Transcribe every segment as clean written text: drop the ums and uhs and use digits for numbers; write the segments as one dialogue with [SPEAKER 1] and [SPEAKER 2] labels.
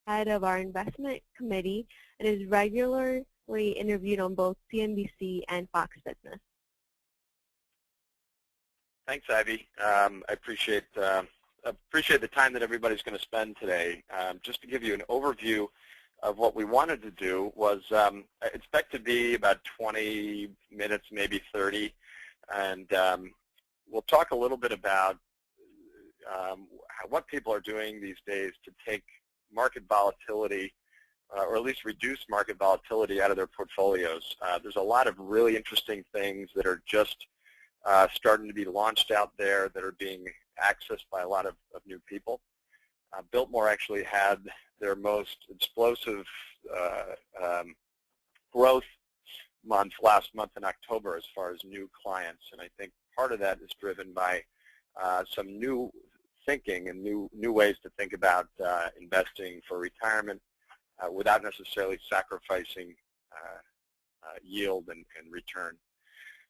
[SPEAKER 1] head of our investment committee and is regularly interviewed on both CNBC and Fox Business.
[SPEAKER 2] Thanks, Ivy. I appreciate the time that everybody's going to spend today. Just to give you an overview of what we wanted to do was expect to be about 20 minutes, maybe 30, and we'll talk a little bit about what people are doing these days to take market volatility, or at least reduce market volatility out of their portfolios. There's a lot of really interesting things that are just starting to be launched out there that are being accessed by a lot of new people. Biltmore actually had their most explosive growth month last month in October as far as new clients, and I think part of that is driven by some new thinking and new ways to think about investing for retirement without necessarily sacrificing yield and return.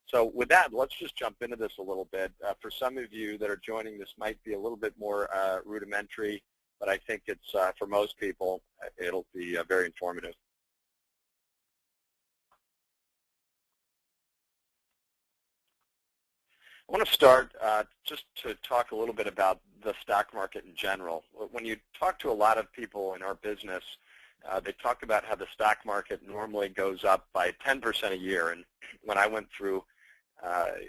[SPEAKER 2] So with that, let's just jump into this a little bit. For some of you that are joining, this might be a little bit more rudimentary, but I think it's, for most people, it'll be very informative. I want to start just to talk a little bit about the stock market in general. When you talk to a lot of people in our business, they talk about how the stock market normally goes up by 10% a year. And when I went through,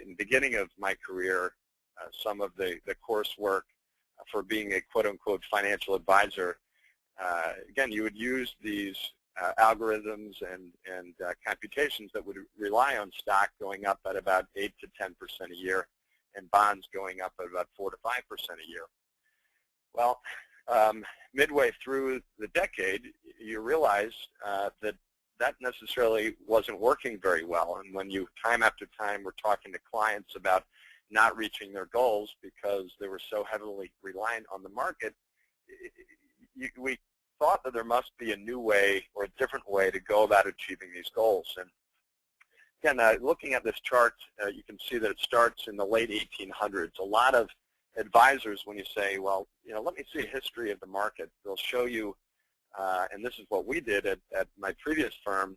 [SPEAKER 2] in the beginning of my career, some of the coursework for being a quote-unquote financial advisor, again, you would use these algorithms and computations that would rely on stock going up at about 8 to 10% a year and bonds going up at about 4 to 5% a year. Well, midway through the decade, you realize that necessarily wasn't working very well. And when you, time after time, were talking to clients about not reaching their goals because they were so heavily reliant on the market, we thought that there must be a new way or a different way to go about achieving these goals. And again, looking at this chart, you can see that it starts in the late 1800s. A lot of advisors, when you say, well, let me see a history of the market, they'll show you, and this is what we did at my previous firm,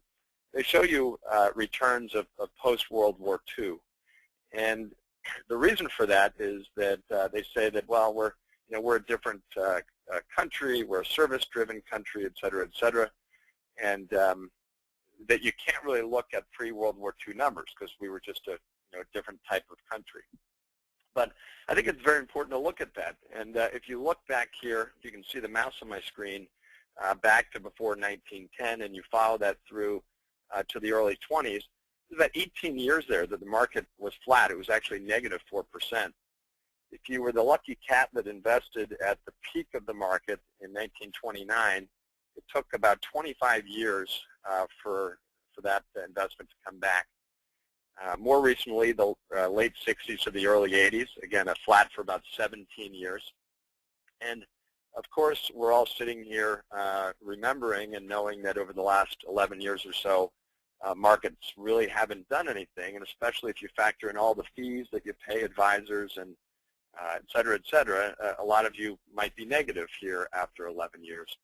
[SPEAKER 2] they show you returns of post-World War II. And the reason for that is that they say that, well, we're a different country, we're a service-driven country, et cetera, and that you can't really look at pre-World War II numbers because we were just a different type of country. But I think it's very important to look at that. And if you look back here, you can see the mouse on my screen back to before 1910, and you follow that through to the early 20s. There's about 18 years there that the market was flat. It was actually negative 4%. If you were the lucky cat that invested at the peak of the market in 1929, it took about 25 years for that investment to come back. More recently, the late 60s to the early 80s, again, a flat for about 17 years. And of course, we're all sitting here remembering and knowing that over the last 11 years or so, markets really haven't done anything, and especially if you factor in all the fees that you pay advisors and et cetera, a lot of you might be negative here after 11 years.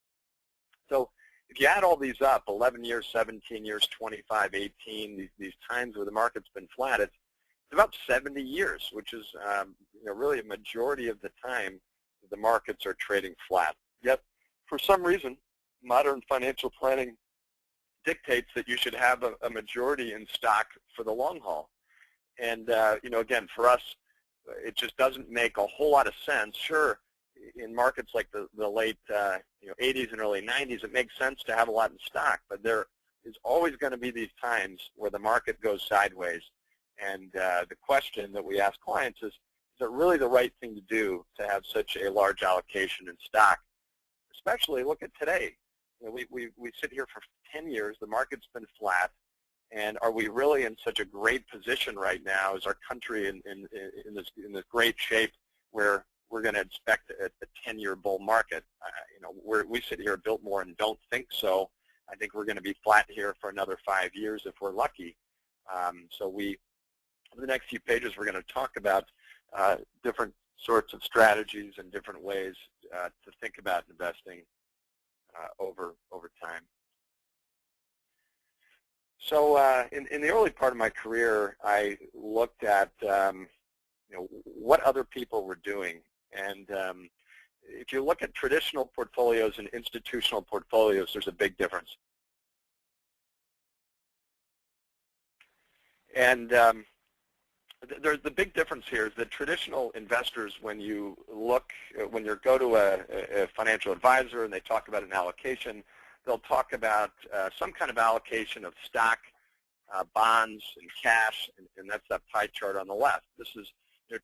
[SPEAKER 2] So if you add all these up, 11 years, 17 years, 25, 18, these times where the market's been flat, it's about 70 years, which is really a majority of the time the markets are trading flat. Yet, for some reason, modern financial planning dictates that you should have a majority in stock for the long haul. And, again, for us, it just doesn't make a whole lot of sense. Sure, in markets like the late 80s and early 90s, it makes sense to have a lot in stock, but there is always going to be these times where the market goes sideways. And the question that we ask clients is it really the right thing to do to have such a large allocation in stock? Especially, look at today. We sit here for 10 years, the market's been flat, and are we really in such a great position right now? Is our country in this great shape where we're going to expect a 10-year bull market? We sit here at Biltmore and don't think so. I think we're going to be flat here for another 5 years if we're lucky. So in the next few pages, we're going to talk about different sorts of strategies and different ways to think about investing. over time. So in the early part of my career, I looked at what other people were doing. And if you look at traditional portfolios and institutional portfolios, there's a big difference. And the big difference here is that traditional investors, when you go to a financial advisor and they talk about an allocation, they'll talk about some kind of allocation of stock, bonds, and cash, and that's that pie chart on the left. This is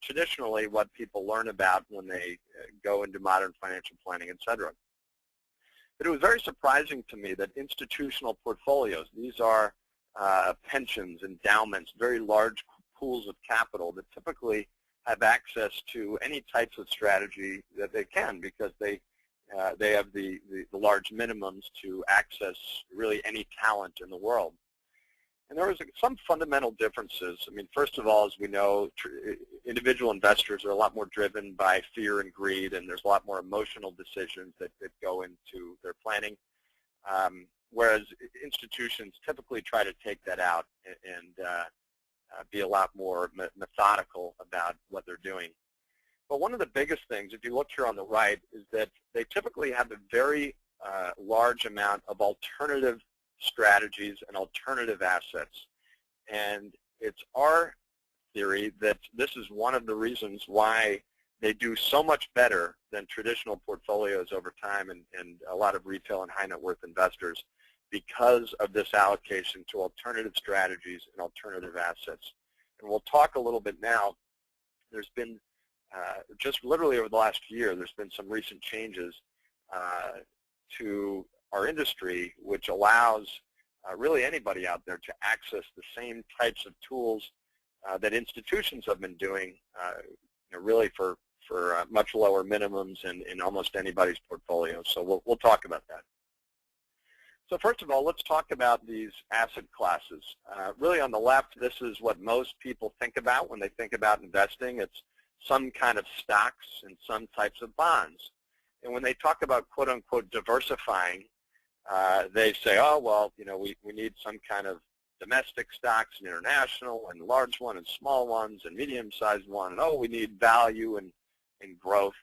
[SPEAKER 2] traditionally what people learn about when they go into modern financial planning, et cetera. But it was very surprising to me that institutional portfolios, these are pensions, endowments, very large pools of capital that typically have access to any types of strategy that they can, because they have the large minimums to access really any talent in the world. And there was some fundamental differences. I mean, first of all, as we know, individual investors are a lot more driven by fear and greed, and there's a lot more emotional decisions that go into their planning, whereas institutions typically try to take that out and be a lot more methodical about what they're doing. But one of the biggest things, if you look here on the right, is that they typically have a very large amount of alternative strategies and alternative assets. And it's our theory that this is one of the reasons why they do so much better than traditional portfolios over time, and a lot of retail and high net worth investors, because of this allocation to alternative strategies and alternative assets. And we'll talk a little bit now. There's been, just literally over the last year, there's been some recent changes to our industry, which allows really anybody out there to access the same types of tools that institutions have been doing, really for much lower minimums in almost anybody's portfolio. So we'll talk about that. So first of all, let's talk about these asset classes. Really on the left, this is what most people think about when they think about investing. It's some kind of stocks and some types of bonds. And when they talk about quote-unquote diversifying, they say, oh, well, we need some kind of domestic stocks and international and large one and small ones and medium-sized one. And, oh, we need value and growth.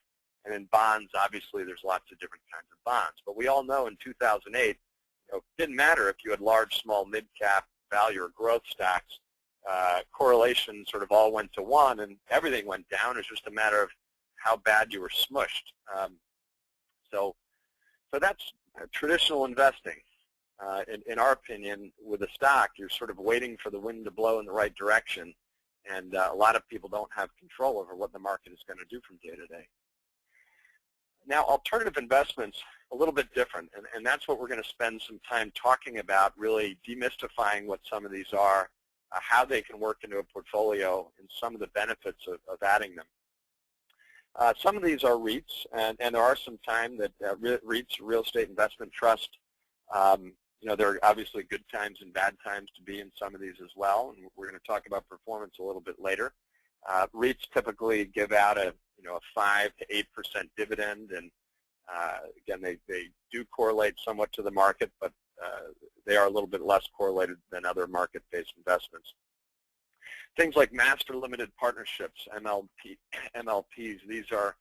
[SPEAKER 2] And in bonds, obviously, there's lots of different kinds of bonds. But we all know in 2008, it didn't matter if you had large, small, mid-cap, value, or growth stocks. Correlation sort of all went to one, and everything went down. It's just a matter of how bad you were smushed. So that's traditional investing. In our opinion, with a stock, you're sort of waiting for the wind to blow in the right direction, and a lot of people don't have control over what the market is going to do from day to day. Now, alternative investments, a little bit different, and that's what we're going to spend some time talking about, really demystifying what some of these are, how they can work into a portfolio, and some of the benefits of adding them. Some of these are REITs, and there are some time that REITs, Real Estate Investment Trust, there are obviously good times and bad times to be in some of these as well, and we're going to talk about performance a little bit later. REITs typically give out a 5 to 8% dividend, and again, they do correlate somewhat to the market, but they are a little bit less correlated than other market-based investments. Things like master limited partnerships, MLPs, these are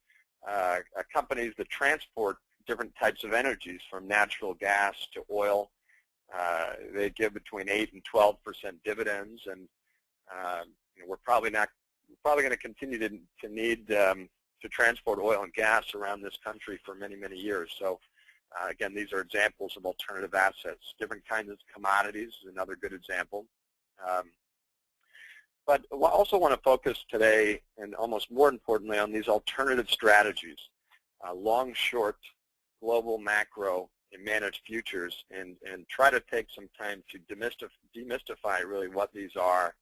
[SPEAKER 2] companies that transport different types of energies from natural gas to oil. They give between 8 and 12% dividends, and we're probably going to continue to need to transport oil and gas around this country for many, many years. So again, these are examples of alternative assets. Different kinds of commodities is another good example. But I also want to focus today, and almost more importantly, on these alternative strategies, long, short, global, macro, and managed futures, and try to take some time to demystify really what these are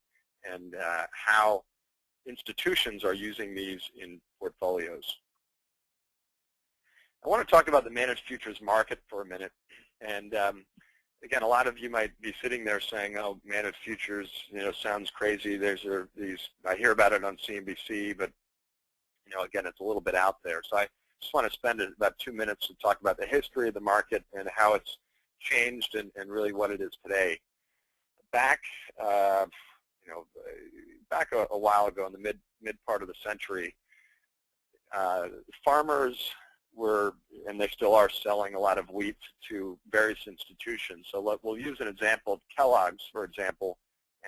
[SPEAKER 2] and how institutions are using these in portfolios. I want to talk about the managed futures market for a minute. And again, a lot of you might be sitting there saying, oh, managed futures, sounds crazy. I hear about it on CNBC, but again, it's a little bit out there. So just want to spend about 2 minutes to talk about the history of the market and how it's changed and really what it is today. Back, back a while ago in the mid part of the century, farmers were, and they still are, selling a lot of wheat to various institutions. So we'll use an example of Kellogg's, for example,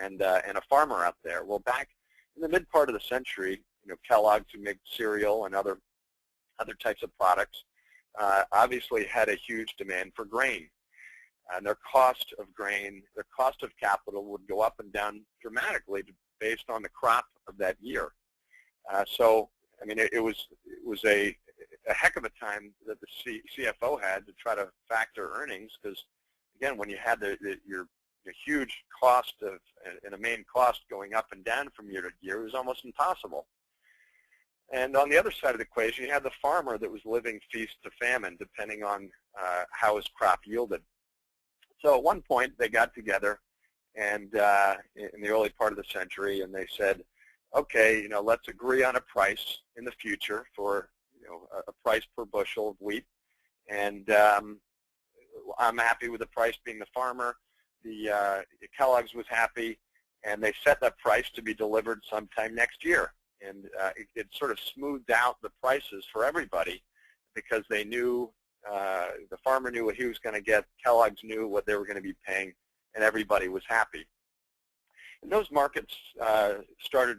[SPEAKER 2] and a farmer out there. Well, back in the mid part of the century, Kellogg's, who make cereal and other types of products, obviously had a huge demand for grain. And their cost of grain, their cost of capital would go up and down dramatically based on the crop of that year. So, I mean, it was a heck of a time that the CFO had to try to factor earnings, because, again, when you had your huge cost and a main cost going up and down from year to year, it was almost impossible. And on the other side of the equation, you had the farmer that was living feast to famine, depending on how his crop yielded. So at one point, they got together, and in the early part of the century, and they said, okay, let's agree on a price in the future for a price per bushel of wheat, and I'm happy with the price being the farmer. The Kellogg's was happy, and they set that price to be delivered sometime next year. And it sort of smoothed out the prices for everybody, because they knew, the farmer knew what he was going to get, Kellogg's knew what they were going to be paying, and everybody was happy. And those markets started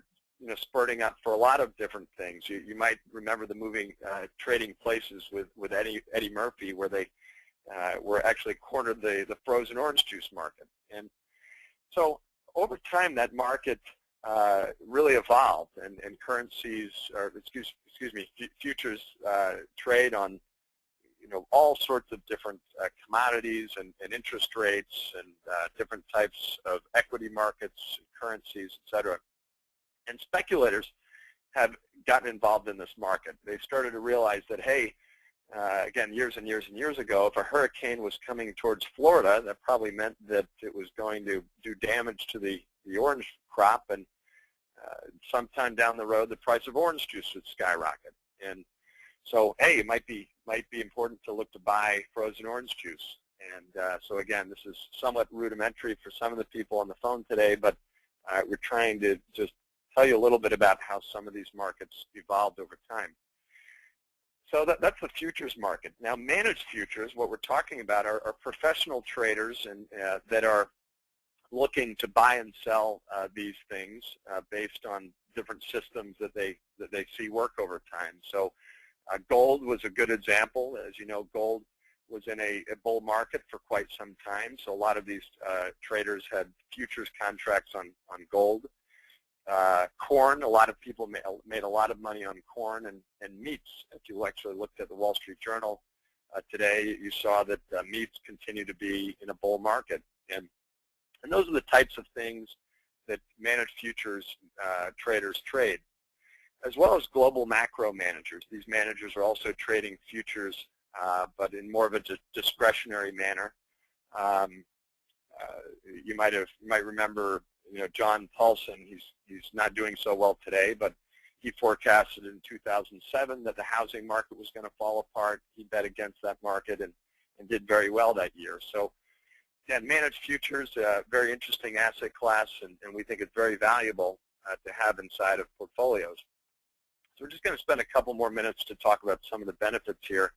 [SPEAKER 2] spurting up for a lot of different things. You might remember the movie Trading Places with Eddie Murphy, where they were actually cornered the frozen orange juice market. And so over time, that market really evolved, and currencies, or excuse me, futures trade on all sorts of different commodities and interest rates and different types of equity markets, currencies, etc. And speculators have gotten involved in this market. They started to realize that, hey, again, years and years and years ago, if a hurricane was coming towards Florida, that probably meant that it was going to do damage to the orange crop, and sometime down the road, the price of orange juice would skyrocket. And so, hey, it might be important to look to buy frozen orange juice. And so, again, this is somewhat rudimentary for some of the people on the phone today, but we're trying to just tell you a little bit about how some of these markets evolved over time. So that's the futures market. Now, managed futures, what we're talking about are professional traders and that are looking to buy and sell these things based on different systems that they see work over time. So gold was a good example. As you know, gold was in a bull market for quite some time, so a lot of these traders had futures contracts on gold. Corn, a lot of people made a lot of money on corn, and meats. If you actually looked at the Wall Street Journal today, you saw that meats continue to be in a bull market. And those are the types of things that managed futures traders trade, as well as global macro managers. These managers are also trading futures, but in more of a discretionary manner. You might remember, John Paulson. He's not doing so well today, but he forecasted in 2007 that the housing market was going to fall apart. He bet against that market and did very well that year. So, again, managed futures, very interesting asset class, and we think it's very valuable to have inside of portfolios. So we're just going to spend a couple more minutes to talk about some of the benefits here.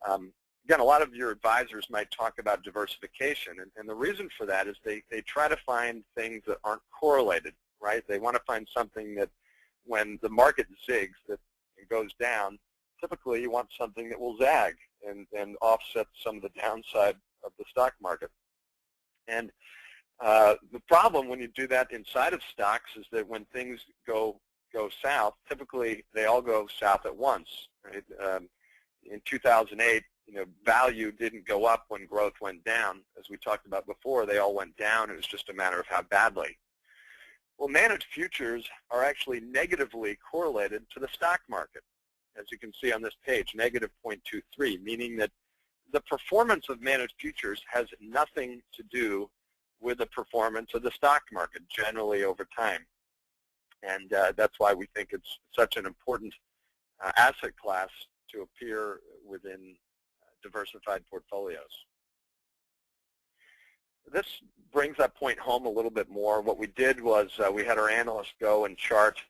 [SPEAKER 2] Again, a lot of your advisors might talk about diversification, and the reason for that is they try to find things that aren't correlated, right? They want to find something that when the market zigs, that it goes down, typically you want something that will zag and offset some of the downside of the stock market. And the problem when you do that inside of stocks is that when things go south, typically they all go south at once, right? In 2008, value didn't go up when growth went down. As we talked about before, they all went down. It was just a matter of how badly. Well, managed futures are actually negatively correlated to the stock market, as you can see on this page, negative 0.23, meaning that the performance of managed futures has nothing to do with the performance of the stock market generally over time. And that's why we think it's such an important asset class to appear within diversified portfolios. This brings that point home a little bit more. What we did was we had our analysts go and chart,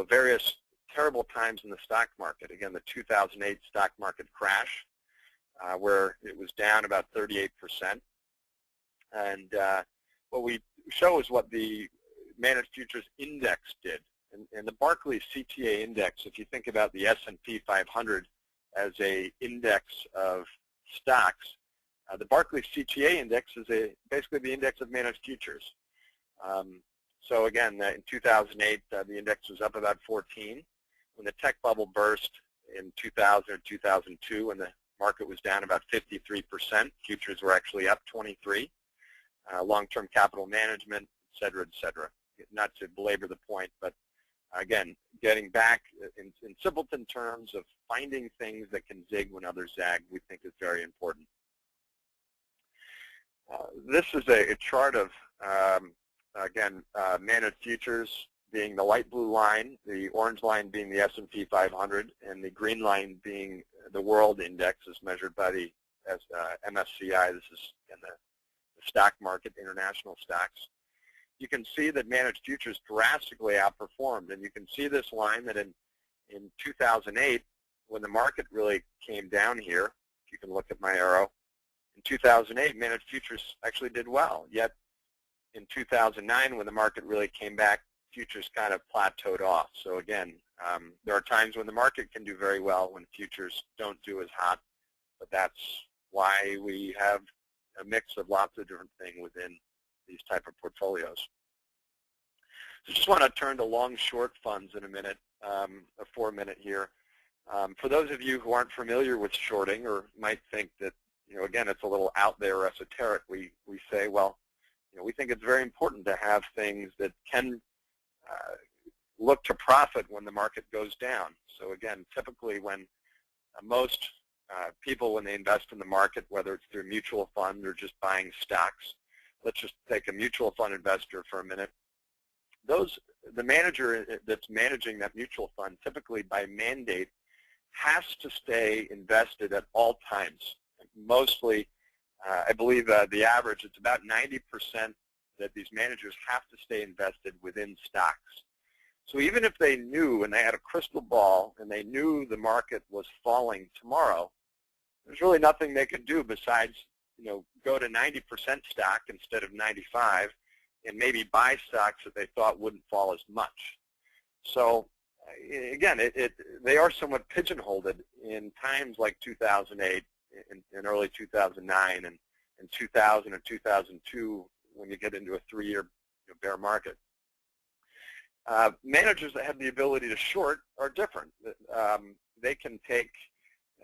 [SPEAKER 2] various terrible times in the stock market. Again, the 2008 stock market crash, where it was down about 38%. And what we show is what the managed futures index did. And the Barclays CTA index, if you think about the S&P 500 as a index of stocks, the Barclays CTA index is basically the index of managed futures. So again, in 2008, the index was up about 14. When the tech bubble burst in 2000 or 2002, when the market was down about 53%, futures were actually up 23. Long-term capital management, et cetera, not to belabor the point, but again, getting back in simpleton terms of finding things that can zig when others zag, we think is very important. This is a chart of, again, managed futures being the light blue line, the orange line being the S&P 500, and the green line being the world index as measured by the MSCI. This is in the stock market, international stocks. You can see that managed futures drastically outperformed, and you can see this line that in 2008, when the market really came down here, if you can look at my arrow, in 2008, managed futures actually did well, yet in 2009, when the market really came back, futures kind of plateaued off. So again, there are times when the market can do very well when futures don't do as hot, but that's why we have a mix of lots of different things within these type of portfolios. So just want to turn to long-short funds in a minute, a 4-minute here. For those of you who aren't familiar with shorting or might think that, again, it's a little out there or esoteric, we say, well, we think it's very important to have things that can look to profit when the market goes down. So again, typically when most people, when they invest in the market, whether it's through mutual fund or just buying stocks, let's just take a mutual fund investor for a minute. The manager that's managing that mutual fund, typically by mandate, has to stay invested at all times. Mostly, I believe the average, it's about 90% that these managers have to stay invested within stocks. So even if they knew and they had a crystal ball and they knew the market was falling tomorrow, there's really nothing they could do besides, go to 90% stock instead of 95 and maybe buy stocks that they thought wouldn't fall as much. So again, they are somewhat pigeonholed in times like 2008 and early 2009 and 2000 and 2002 when you get into a 3-year bear market. Managers that have the ability to short are different. They can take,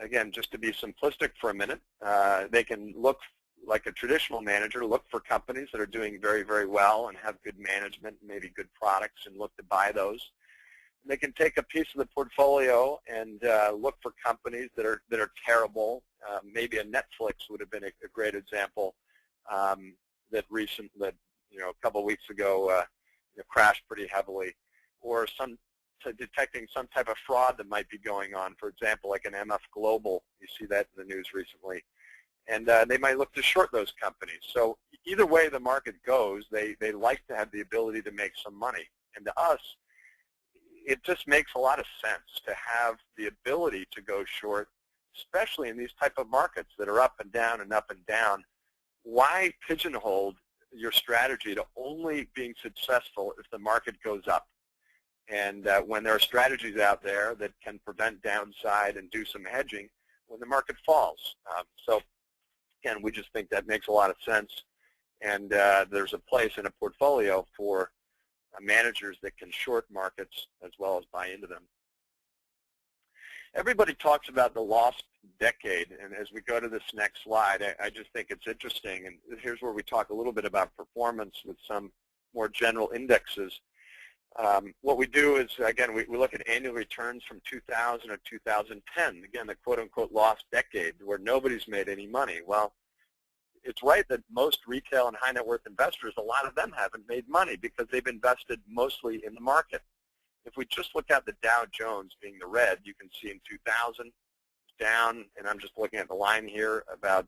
[SPEAKER 2] again, just to be simplistic for a minute, they can look like a traditional manager, look for companies that are doing very, very well and have good management, maybe good products, and look to buy those. They can take a piece of the portfolio and look for companies that are terrible. Maybe a Netflix would have been a great example that a couple of weeks ago crashed pretty heavily, or detecting some type of fraud that might be going on. For example, like an MF Global, you see that in the news recently, and they might look to short those companies. So either way the market goes, they like to have the ability to make some money. And to us, it just makes a lot of sense to have the ability to go short, especially in these type of markets that are up and down and up and down. Why pigeonhole your strategy to only being successful if the market goes up? And when there are strategies out there that can prevent downside and do some hedging when the market falls. So again, we just think that makes a lot of sense. And there's a place in a portfolio for managers that can short markets as well as buy into them. Everybody talks about the lost decade, and as we go to this next slide, I just think it's interesting, and here's where we talk a little bit about performance with some more general indexes. What we do is, again, we look at annual returns from 2000 or 2010, again, the quote-unquote lost decade, where nobody's made any money. Well, it's right that most retail and high net worth investors, a lot of them haven't made money because they've invested mostly in the market. If we just look at the Dow Jones being the red, you can see in 2000, down, and I'm just looking at the line here, about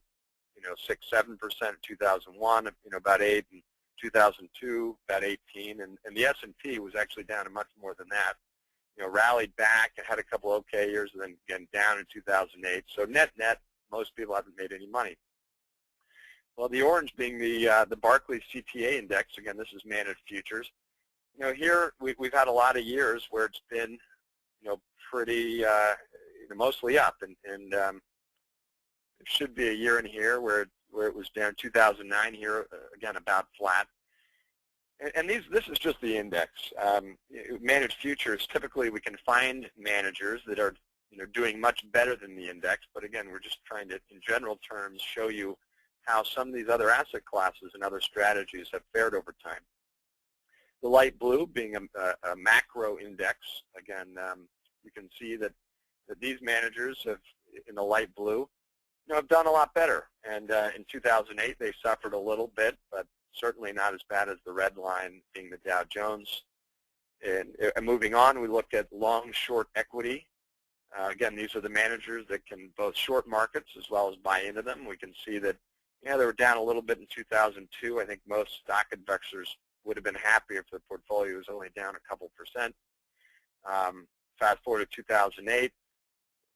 [SPEAKER 2] 6-7% in 2001, about 8 in 2002, about 18, and the S&P was actually down to much more than that. Rallied back and had a couple okay years, and then again down in 2008. So net, most people haven't made any money. Well, the orange being the Barclays CTA index. Again, this is managed futures. Here we've had a lot of years where it's been, pretty mostly up, and there should be a year in here where it was down. 2009 here, again about flat. And this is just the index. Managed futures, typically we can find managers that are doing much better than the index, but again, we're just trying to, in general terms, show you how some of these other asset classes and other strategies have fared over time. The light blue being a macro index. Again, you can see that these managers have, in the light blue, have done a lot better. And in 2008, they suffered a little bit, but certainly not as bad as the red line being the Dow Jones. And moving on, we look at long-short equity. Again, these are the managers that can both short markets as well as buy into them. We can see that, they were down a little bit in 2002. I think most stock investors would have been happy if their portfolio was only down a couple percent. Fast forward to 2008.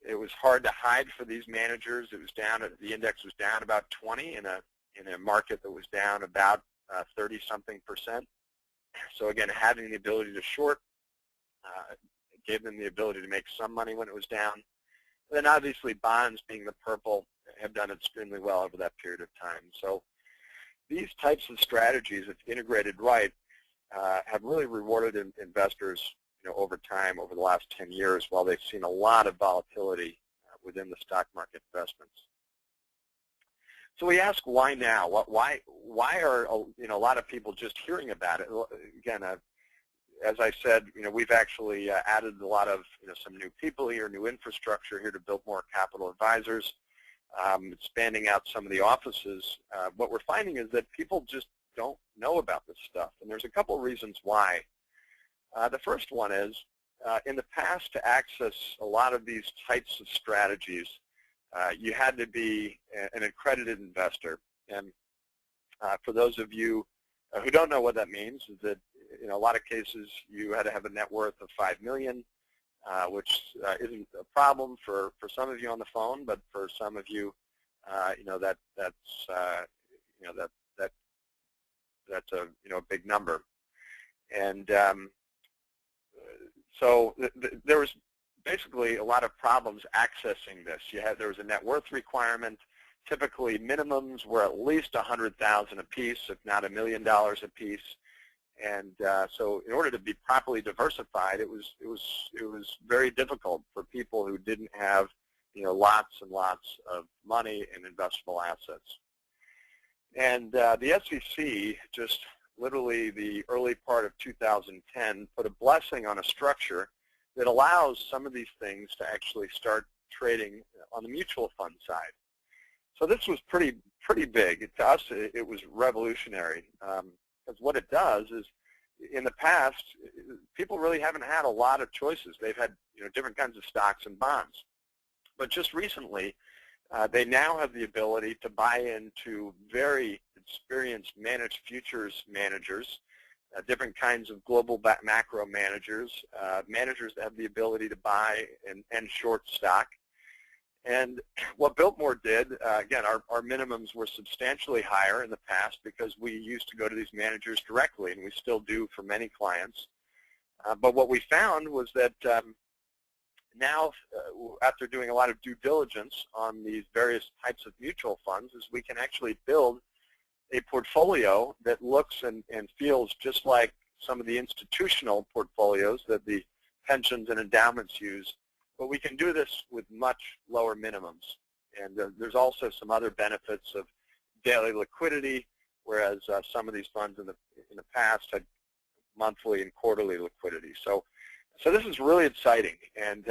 [SPEAKER 2] It was hard to hide for these managers. It was down. The index was down about 20 in a market that was down about 30-something%. So again, having the ability to short gave them the ability to make some money when it was down. And then obviously bonds, being the purple, have done extremely well over that period of time. So these types of strategies, if integrated right, have really rewarded investors over time, over the last 10 years, while they've seen a lot of volatility within the stock market investments. So we ask, why now? Why are a lot of people just hearing about it? Again, as I said, we've actually added a lot of some new people here, new infrastructure here to build more capital advisors, expanding out some of the offices. What we're finding is that people just don't know about this stuff, and there's a couple reasons why. The first one is, in the past, to access a lot of these types of strategies, you had to be an accredited investor. And for those of you who don't know what that means, is that in a lot of cases you had to have a net worth of $5 million, which isn't a problem for some of you on the phone, but for some of you, that's a big number. And so there was basically a lot of problems accessing this. There was a net worth requirement. Typically, minimums were at least $100,000 a piece, if not $1 million a piece. And so, in order to be properly diversified, it was very difficult for people who didn't have lots and lots of money and investable assets. And the SEC just literally the early part of 2010 put a blessing on a structure that allows some of these things to actually start trading on the mutual fund side. So this was pretty big. To us, it was revolutionary, because what it does is, in the past, people really haven't had a lot of choices. They've had different kinds of stocks and bonds, but just recently, they now have the ability to buy into very experienced managed futures managers, different kinds of global macro managers, managers that have the ability to buy and short stock. And what Biltmore did, again, our minimums were substantially higher in the past because we used to go to these managers directly, and we still do for many clients. But what we found was that now, after doing a lot of due diligence on these various types of mutual funds, is we can actually build a portfolio that looks and feels just like some of the institutional portfolios that the pensions and endowments use, but we can do this with much lower minimums. And there's also some other benefits of daily liquidity, whereas some of these funds in the past had monthly and quarterly liquidity. So this is really exciting, and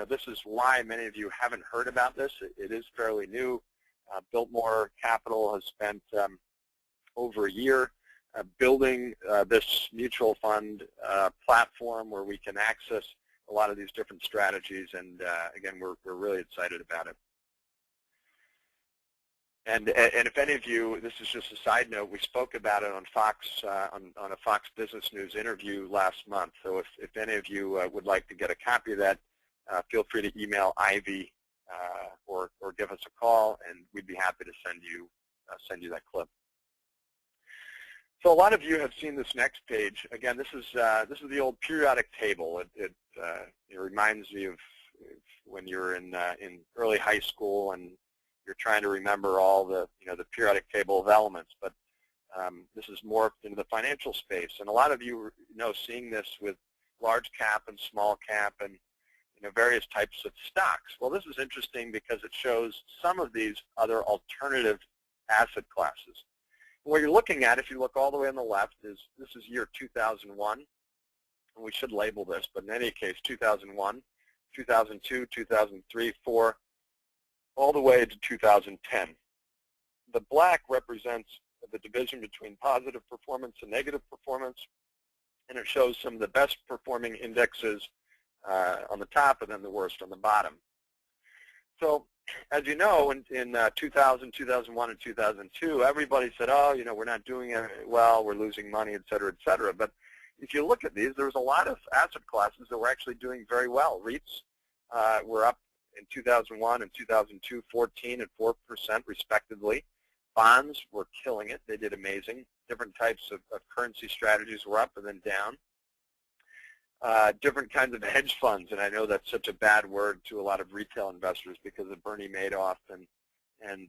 [SPEAKER 2] this is why many of you haven't heard about this. It is fairly new. Biltmore Capital has spent over a year building this mutual fund platform where we can access a lot of these different strategies, and again, we're really excited about it. And if any of you, this is just a side note, we spoke about it on Fox, on a Fox Business News interview last month. So if any of you would like to get a copy of that, feel free to email Ivy or give us a call, and we'd be happy to send you that clip. So a lot of you have seen this next page. Again, this is the old periodic table. It reminds me of when you're in early high school and you're trying to remember all the the periodic table of elements. But this is morphed into the financial space, and a lot of you seeing this with large cap and small cap and various types of stocks. Well, this is interesting because it shows some of these other alternative asset classes. What you're looking at, if you look all the way on the left, this is year 2001, and we should label this, but in any case, 2001, 2002, 2003, 4, all the way to 2010. The black represents the division between positive performance and negative performance, and it shows some of the best performing indexes on the top and then the worst on the bottom. So as you know, in 2000, 2001, and 2002, everybody said, oh, we're not doing it well, we're losing money, et cetera, et cetera. But if you look at these, there's a lot of asset classes that were actually doing very well. REITs were up in 2001 and 2002, 14 and 4% respectively. Bonds were killing it. They did amazing. Different types of currency strategies were up and then down. Different kinds of hedge funds, and I know that's such a bad word to a lot of retail investors because of Bernie Madoff and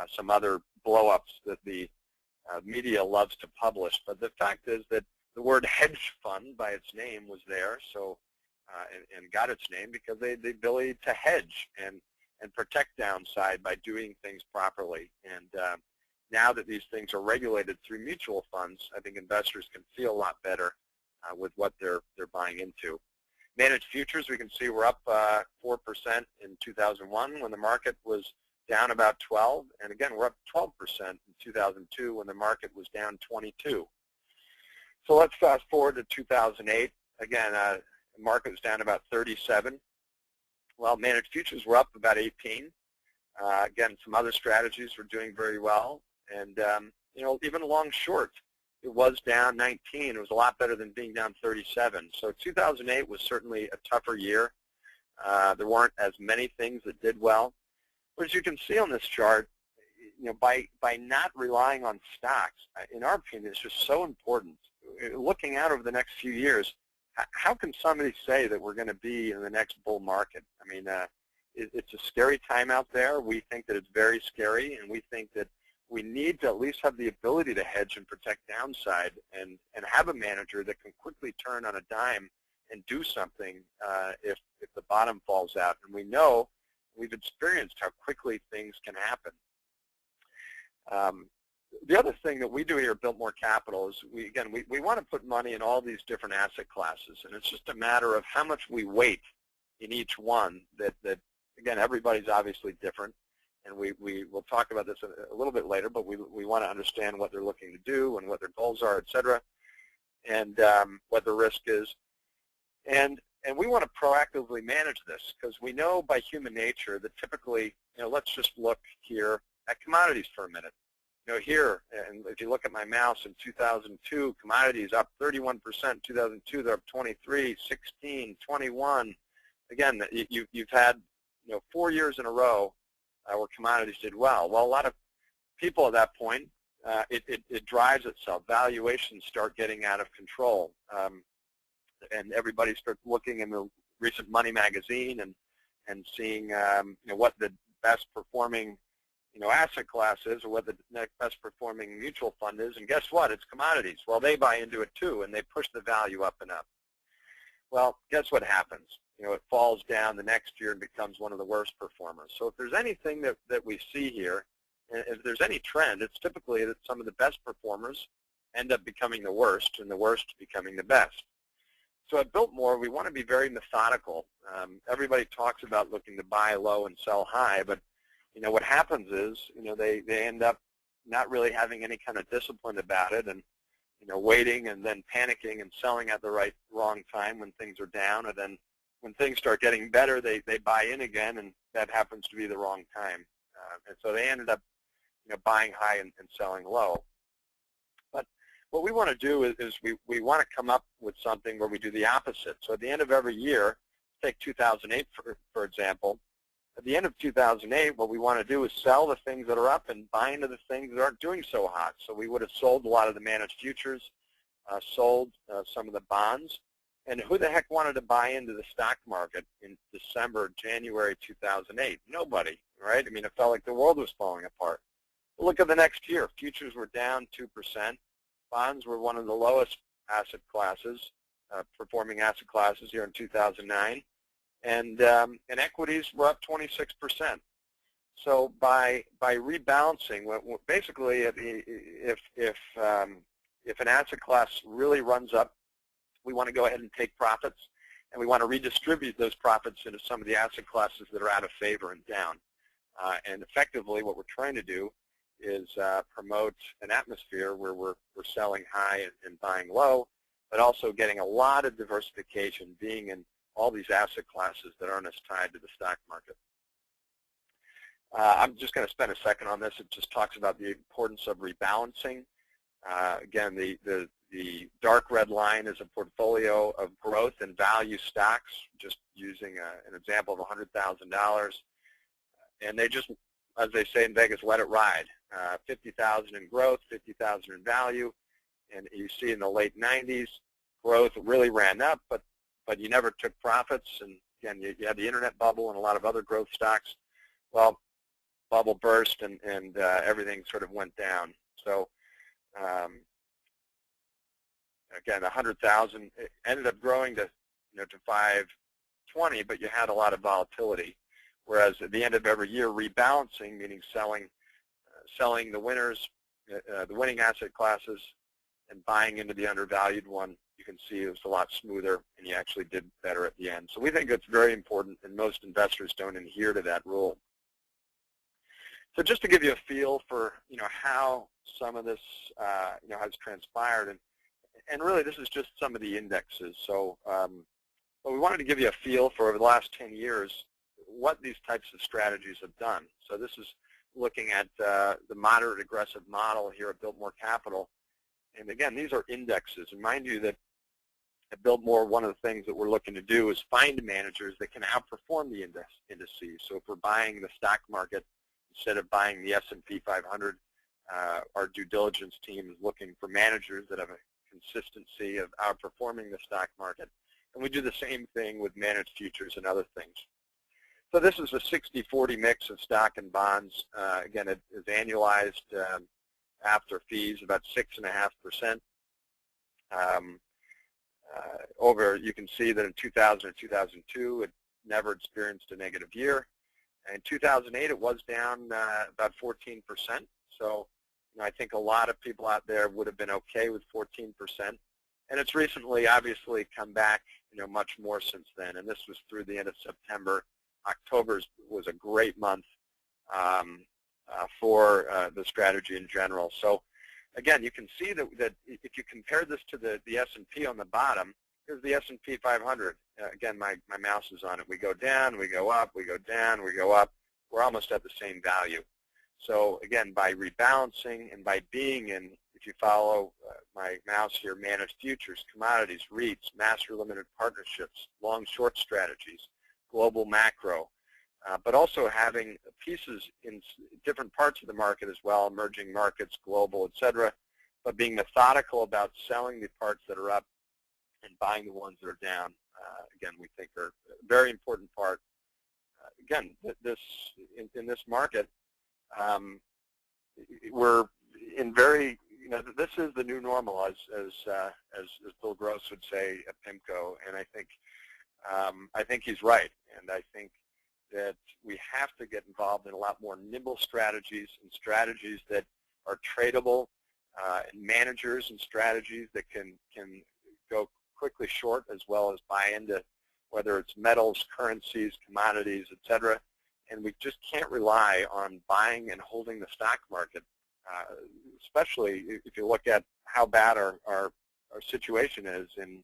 [SPEAKER 2] some other blow-ups that the media loves to publish. But the fact is that the word hedge fund by its name was there, so and got its name because they had the ability to hedge and protect downside by doing things properly. And now that these things are regulated through mutual funds, I think investors can feel a lot better with what they're buying into. Managed futures, we can see we're up 4% in 2001 when the market was down about 12, and again we're up 12% in 2002 when the market was down 22. So let's fast forward to 2008. Again, the market was down about 37. Well, managed futures were up about 18. Again, some other strategies were doing very well, and even long short, it was down 19. It was a lot better than being down 37. So 2008 was certainly a tougher year. There weren't as many things that did well. But as you can see on this chart, by not relying on stocks, in our opinion, it's just so important. Looking out over the next few years, how can somebody say that we're going to be in the next bull market? I mean, it's a scary time out there. We think that it's very scary, and we think that we need to at least have the ability to hedge and protect downside and have a manager that can quickly turn on a dime and do something if the bottom falls out. And we know, we've experienced how quickly things can happen. The other thing that we do here at Built More Capital is we want to put money in all these different asset classes, and it's just a matter of how much we weight in each one. That again, everybody's obviously different. And we will talk about this a little bit later, but we want to understand what they're looking to do and what their goals are, et cetera, and what the risk is. And we want to proactively manage this because we know by human nature that typically, let's just look here at commodities for a minute. Here, and if you look at my mouse in 2002, commodities up 31%. 2002, they're up 23, 16, 21. Again, you've had 4 years in a row where commodities did well. Well, a lot of people at that point, it drives itself. Valuations start getting out of control, and everybody starts looking in the recent Money magazine and seeing what the best performing asset class is, or what the next best performing mutual fund is. And guess what? It's commodities. Well, they buy into it too, and they push the value up and up. Well, guess what happens? It falls down the next year and becomes one of the worst performers. So if there's anything that we see here, and if there's any trend, it's typically that some of the best performers end up becoming the worst, and the worst becoming the best. So at Biltmore, we want to be very methodical. Everybody talks about looking to buy low and sell high, but what happens is they end up not really having any kind of discipline about it, and waiting and then panicking and selling at the wrong time when things are down, and then when things start getting better, they buy in again, and that happens to be the wrong time. And so they ended up buying high and selling low. But what we want to do is we want to come up with something where we do the opposite. So at the end of every year, take 2008 for example. At the end of 2008, what we want to do is sell the things that are up and buy into the things that aren't doing so hot. So we would have sold a lot of the managed futures, sold some of the bonds. And who the heck wanted to buy into the stock market in December, January 2008? Nobody, right? I mean, it felt like the world was falling apart. But look at the next year. Futures were down 2%. Bonds were one of the lowest asset classes, performing asset classes here in 2009. And equities were up 26%. So by rebalancing, basically, if an asset class really runs up, we want to go ahead and take profits, and we want to redistribute those profits into some of the asset classes that are out of favor and down. And effectively, what we're trying to do is promote an atmosphere where we're selling high and buying low, but also getting a lot of diversification, being in all these asset classes that aren't as tied to the stock market. I'm just going to spend a second on this. It just talks about the importance of rebalancing. Again, the dark red line is a portfolio of growth and value stocks, just using an example of $100,000. And they just, as they say in Vegas, let it ride. 50,000 in growth, 50,000 in value. And you see in the late 90s, growth really ran up, but you never took profits. And again, you had the internet bubble and a lot of other growth stocks. Well, bubble burst and everything sort of went down. So again, 100,000 ended up growing to to 520, but you had a lot of volatility. Whereas at the end of every year, rebalancing, meaning selling the winners, the winning asset classes, and buying into the undervalued one, you can see it was a lot smoother, and you actually did better at the end. So we think it's very important, and most investors don't adhere to that rule. So just to give you a feel for how some of this has transpired, and really this is just some of the indexes. So but we wanted to give you a feel for over the last 10 years what these types of strategies have done. So this is looking at the moderate aggressive model here at Biltmore Capital. And again, these are indexes. And mind you that at Biltmore, one of the things that we're looking to do is find managers that can outperform the indices. So if we're buying the stock market instead of buying the S&P 500, our due diligence team is looking for managers that have a consistency of outperforming the stock market. And we do the same thing with managed futures and other things. So this is a 60-40 mix of stock and bonds. Again, it is annualized after fees, about 6.5%. You can see that in 2000 and 2002, it never experienced a negative year. In 2008, it was down about 14%. So I think a lot of people out there would have been okay with 14%. And it's recently, obviously, come back much more since then. And this was through the end of September. October was a great month for the strategy in general. So again, you can see that if you compare this to the S&P on the bottom, here's the S&P 500. Again, my mouse is on it. We go down, we go up, we go down, we go up. We're almost at the same value. So again, by rebalancing and by being in, if you follow my mouse here, managed futures, commodities, REITs, master limited partnerships, long-short strategies, global macro, but also having pieces in different parts of the market as well, emerging markets, global, et cetera, but being methodical about selling the parts that are up and buying the ones that are down, again, we think are a very important part. Again, in this market, we're in very, this is the new normal, as Bill Gross would say at PIMCO, and I think he's right, and I think that we have to get involved in a lot more nimble strategies and strategies that are tradable, and managers and strategies that can go quickly short as well as buy into whether it's metals, currencies, commodities, et cetera. And we just can't rely on buying and holding the stock market especially if you look at how bad our situation is in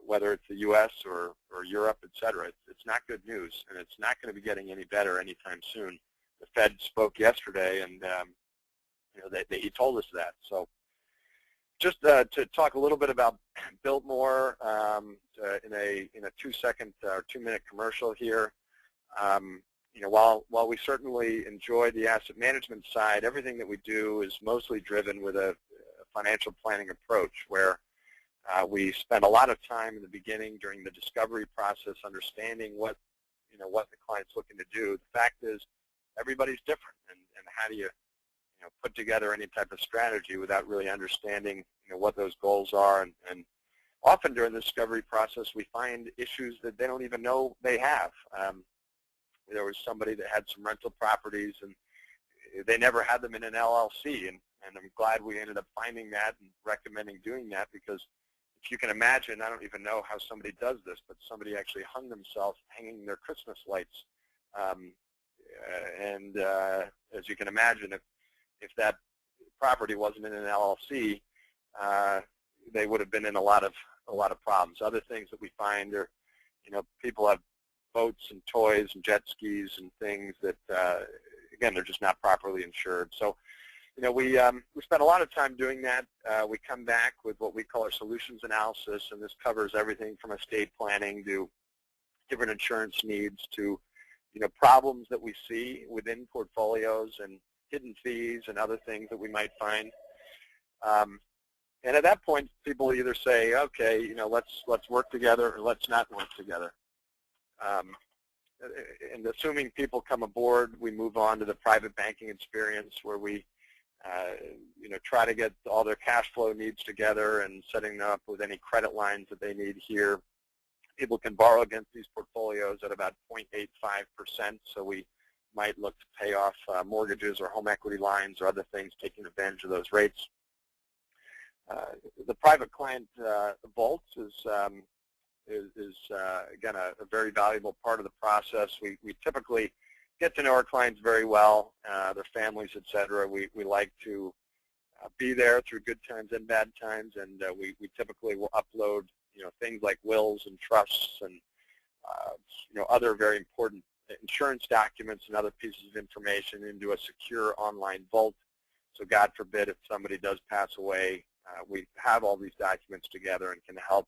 [SPEAKER 2] whether it's the U.S. or Europe, et cetera. It's not good news, and it's not going to be getting any better anytime soon. The Fed spoke yesterday, and he told us that. So just to talk a little bit about Biltmore in a 2-second or 2-minute commercial here. While we certainly enjoy the asset management side, everything that we do is mostly driven with a financial planning approach where we spend a lot of time in the beginning during the discovery process understanding what the client's looking to do. The fact is everybody's different, and how do you put together any type of strategy without really understanding what those goals are, and often during the discovery process we find issues that they don't even know they have. There was somebody that had some rental properties and they never had them in an LLC, and I'm glad we ended up finding that and recommending doing that, because if you can imagine, I don't even know how somebody does this, but somebody actually hung themselves hanging their Christmas lights. As you can imagine, if that property wasn't in an LLC, they would have been in a lot of problems. Other things that we find are, people have boats and toys and jet skis and things that, again, they're just not properly insured. So, we spend a lot of time doing that. We come back with what we call our solutions analysis, and this covers everything from estate planning to different insurance needs to, problems that we see within portfolios and hidden fees and other things that we might find. And at that point, people either say, okay, let's work together, or let's not work together. And assuming people come aboard, we move on to the private banking experience where we, try to get all their cash flow needs together and setting them up with any credit lines that they need here. People can borrow against these portfolios at about 0.85%, so we might look to pay off mortgages or home equity lines or other things, taking advantage of those rates. The private client vault is again a very valuable part of the process. We typically get to know our clients very well, their families, et cetera. We like to be there through good times and bad times, and we typically will upload things like wills and trusts and other very important insurance documents and other pieces of information into a secure online vault. So God forbid if somebody does pass away, we have all these documents together and can help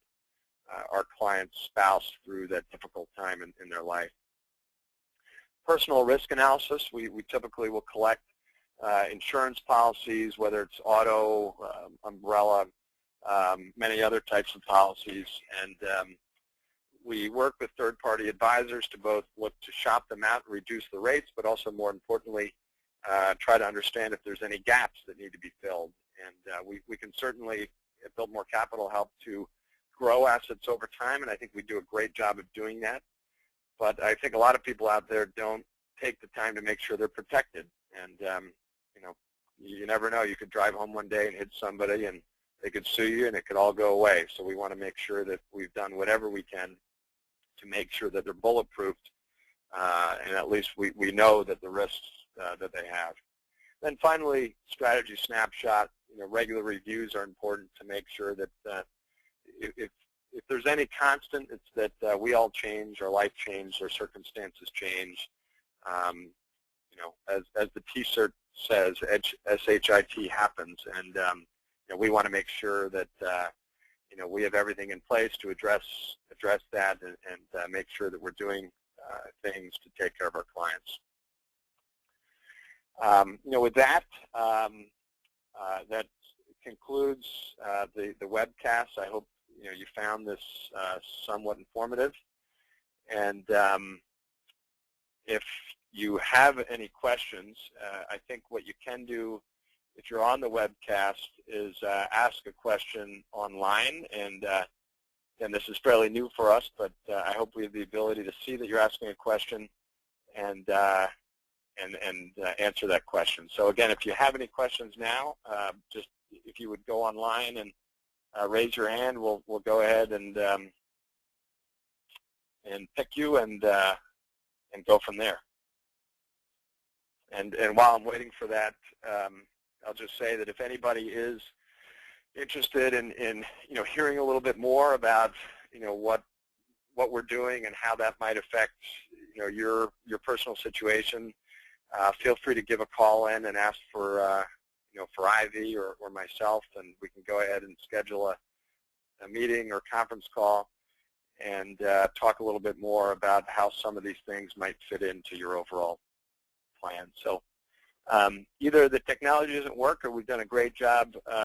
[SPEAKER 2] our client's spouse through that difficult time in their life. Personal risk analysis, we typically will collect insurance policies, whether it's auto, umbrella, many other types of policies, and we work with third-party advisors to both look to shop them out and reduce the rates, but also more importantly, try to understand if there's any gaps that need to be filled. And we can certainly, at Biltmore Capital, help to grow assets over time, and I think we do a great job of doing that. But I think a lot of people out there don't take the time to make sure they're protected. And you never know. You could drive home one day and hit somebody, and they could sue you, and it could all go away. So we want to make sure that we've done whatever we can to make sure that they're bulletproofed, and at least we know that the risks that they have. Then finally, strategy snapshot. Regular reviews are important to make sure that if there's any constant, it's that we all change, our life change, our circumstances change. As the T-shirt says, SHIT happens, and we want to make sure that we have everything in place to address that and make sure that we're doing things to take care of our clients. With that, that concludes the webcast. I hope you found this somewhat informative. And if you have any questions, I think what you can do if you're on the webcast is ask a question online. And this is fairly new for us, but I hope we have the ability to see that you're asking a question and answer that question. So again, if you have any questions now, just if you would go online and raise your hand, we'll go ahead and pick you and go from there. And while I'm waiting for that, I'll just say that if anybody is interested in hearing a little bit more about what we're doing and how that might affect your personal situation, feel free to give a call in and ask for Ivy or myself, and we can go ahead and schedule a meeting or conference call and talk a little bit more about how some of these things might fit into your overall plan. So either the technology doesn't work or we've done a great job